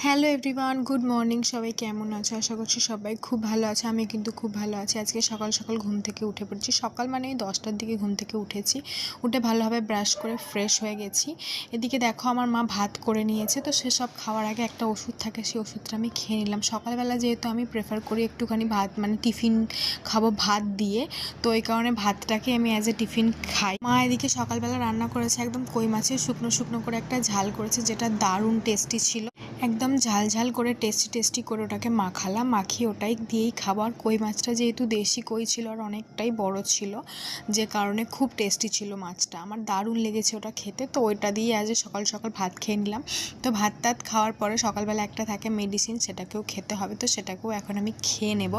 Hello everyone, good morning. সবাই কেমন আছো? আশা করছি সবাই খুব ভালো আছে। আমি কিন্তু খুব ভালো আছি। আজকে সকাল সকাল ঘুম থেকে উঠে পড়েছি। সকাল মানে 10টার দিকে ঘুম থেকে উঠেছি। উঠে ভালোভাবে ব্রাশ করে ফ্রেশ হয়ে গেছি। এদিকে দেখো আমার মা ভাত করে নিয়েছে, তো সেসব খাওয়ার আগে একটা ওষুধ থাকে, সেই ওষুধটা আমি খেয়ে নিলাম। সকালবেলা যেহেতু আমি প্রেফার করি একটুখানি ভাত, মানে টিফিন খাবো ভাত দিয়ে, তো এই কারণে ভাতটাকে আমি অ্যাজ এ টিফিন খাই। মা এদিকে সকালবেলা রান্না করেছে একদম কই মাছের শুকনো শুকনো করে একটা ঝাল করেছে, যেটা দারুণ টেস্টি ছিল। একদম ঝাল ঝাল করে টেস্টি করে ওটাকে মাখালাম, মাখিয়ে ওটাই দিয়েই খাবো। আর কই মাছটা যেহেতু দেশি কই ছিল আর অনেকটাই বড় ছিল, যে কারণে খুব টেস্টি ছিল মাছটা, আমার দারুণ লেগেছে ওটা খেতে। তো ওইটা দিয়ে আজ সকাল সকাল ভাত খেয়ে নিলাম। তো ভাত টাত খাওয়ার পরে সকালবেলা একটা থাকে মেডিসিন, সেটাকেও খেতে হবে, তো সেটাকেও এখন আমি খেয়ে নেব।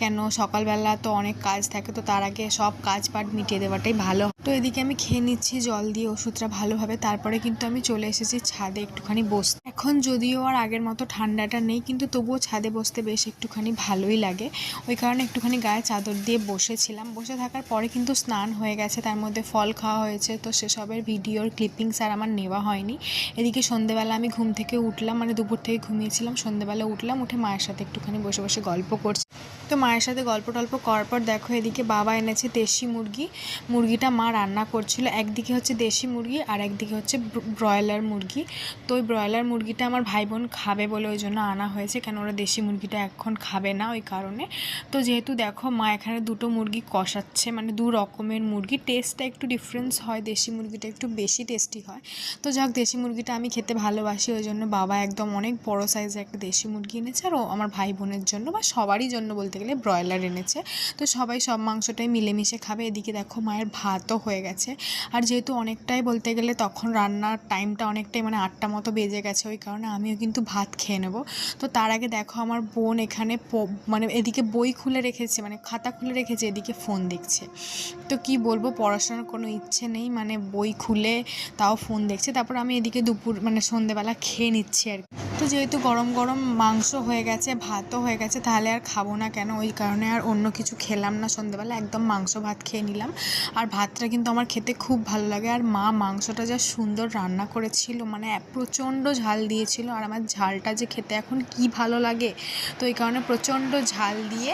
কেন সকালবেলা তো অনেক কাজ থাকে, তো তার আগে সব কাজ পাট মিটিয়ে দেওয়াটাই ভালো। তো এদিকে আমি খেয়ে নিচ্ছি জল দিয়ে ওষুধটা ভালোভাবে। তারপরে কিন্তু আমি চলে এসেছি ছাদে একটুখানি বসতে। এখন যদিও আর আগের মতো ঠান্ডাটা নেই, কিন্তু তবুও ছাদে বসতে বেশ একটুখানি ভালোই লাগে। ওই কারণে একটুখানি গায়ে চাদর দিয়ে বসেছিলাম। বসে থাকার পরে কিন্তু স্নান হয়ে গেছে, তার মধ্যে ফল খাওয়া হয়েছে, তো সেসবের ভিডিওর ক্লিপিংস আর আমার নেওয়া হয়নি। এদিকে সন্ধেবেলা আমি ঘুম থেকে উঠলাম, মানে দুপুর থেকে ঘুমিয়েছিলাম, সন্ধেবেলা উঠলাম, উঠে মায়ের সাথে একটুখানি বসে বসে গল্প করছি। তো মায়ের সাথে গল্প টল্প করার পর দেখো এদিকে বাবা এনেছে দেশি মুরগি। মুরগিটা মা রান্না করছিল। একদিকে হচ্ছে দেশি মুরগি আর একদিকে হচ্ছে ব্রয়লার মুরগি। তো ওই ব্রয়লার মুরগিটা আমার ভাই বোন খাবে বলে ওই জন্য আনা হয়েছে, কেন ওরা দেশি মুরগিটা এখন খাবে না, ওই কারণে। তো যেহেতু দেখো মা এখানে দুটো মুরগি কষাচ্ছে, মানে দু রকমের মুরগি, টেস্টটা একটু ডিফারেন্স হয়, দেশি মুরগিটা একটু বেশি টেস্টি হয়। তো যাক, দেশি মুরগিটা আমি খেতে ভালোবাসি, ওই জন্য বাবা একদম অনেক বড় সাইজের একটা দেশি মুরগি এনেছে। আর আমার ভাই বোনের জন্য বা সবারই জন্য বলতে গেলে ব্রয়লার এনেছে। তো সবাই সব মাংসটাই মিলেমিশে খাবে। এদিকে দেখো মায়ের ভাতও হয়ে গেছে। আর যেহেতু অনেকটাই বলতে গেলে তখন রান্নার টাইমটা অনেকটাই, মানে 8টা মতো বেজে গেছে, ওই কারণে আমিও কিন্তু ভাত খেয়ে নেবো। তো তার আগে দেখো আমার বোন এখানে মানে এদিকে বই খুলে রেখেছে, মানে খাতা খুলে রেখেছে, এদিকে ফোন দেখছে। তো কি বলবো, পড়াশোনার কোনো ইচ্ছে নেই, মানে বই খুলে তাও ফোন দেখছে। তারপর আমি এদিকে দুপুর মানে সন্ধেবেলা খেয়ে নিচ্ছি আর কি। তো যেহেতু গরম গরম মাংস হয়ে গেছে, ভাতও হয়ে গেছে, তাহলে আর খাবো না কেন, ওই কারণে আর অন্য কিছু খেলাম না সন্ধেবেলা, একদম মাংস ভাত খেয়ে নিলাম। আর ভাতটা কিন্তু আমার খেতে খুব ভালো লাগে। আর মা মাংসটা যা সুন্দর রান্না করেছিল, মানে প্রচণ্ড ঝাল দিয়েছিল, আর আমার ঝালটা যে খেতে এখন কি ভালো লাগে। তো এই কারণে প্রচণ্ড ঝাল দিয়ে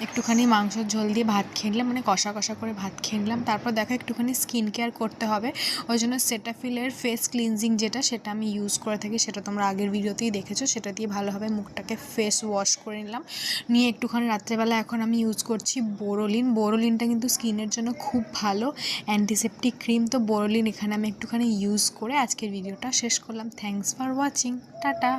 একটুখানি মাংসর ঝোল দিয়ে ভাত খেয়ে নিলাম, মানে কষা কষা করে ভাত খেয়ে নিলাম। তারপর দেখো একটুখানি স্কিন কেয়ার করতে হবে, ওই জন্য সেটাফিলের ফেস ক্লিনজিং যেটা, সেটা আমি ইউজ করে থাকি, সেটা তোমরা আগের ভিডিওতেই দেখেছো। সেটা দিয়ে ভালোভাবে মুখটাকে ফেস ওয়াশ করে নিলাম, নিয়ে একটুখানি রাত্রেবেলা এখন আমি ইউজ করছি বোরোলিনটা কিন্তু স্কিনের জন্য খুব ভালো অ্যান্টিসেপটিক ক্রিম। তো বোরোলিন এখানে আমি একটুখানি ইউজ করে আজকের ভিডিওটা শেষ করলাম। Thanks for watching, tata.